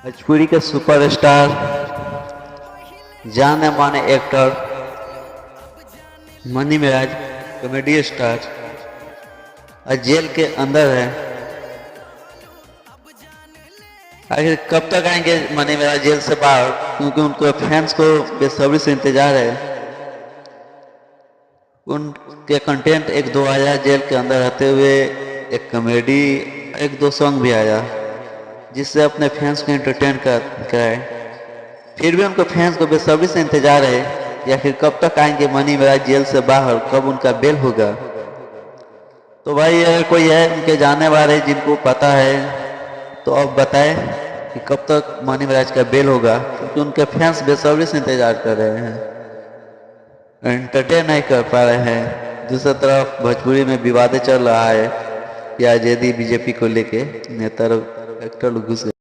भोजपुरी के सुपरस्टार, जाने माने actor Mani Miraj comedy star और जेल के अंदर है। आखिर कब तक आएंगे मनी मिराज जेल से बाहर, क्योंकि उनको फैंस को बेसब्री से इंतजार है। उनके कंटेंट एक दो आया जेल के अंदर रहते हुए, एक कॉमेडी, एक दो सॉन्ग भी आया जिससे अपने फैंस को एंटरटेन कराए। फिर भी उनको फैंस को बेसब्री से इंतजार है कि आखिर कब तक आएंगे मनी मिराज जेल से बाहर, कब उनका बेल होगा। तो भाई अगर कोई है उनके जाने वाले जिनको पता है तो अब बताएं कि कब तक मनी मिराज का बेल होगा, क्योंकि उनके फैंस बेसब्री से इंतजार कर रहे हैं, एंटरटेन नहीं कर पा रहे हैं। दूसरी तरफ भोजपुरी में विवाद चल रहा है कि आरजेडी बीजेपी को लेके नेता लोग एक्टर लोग घुस गए।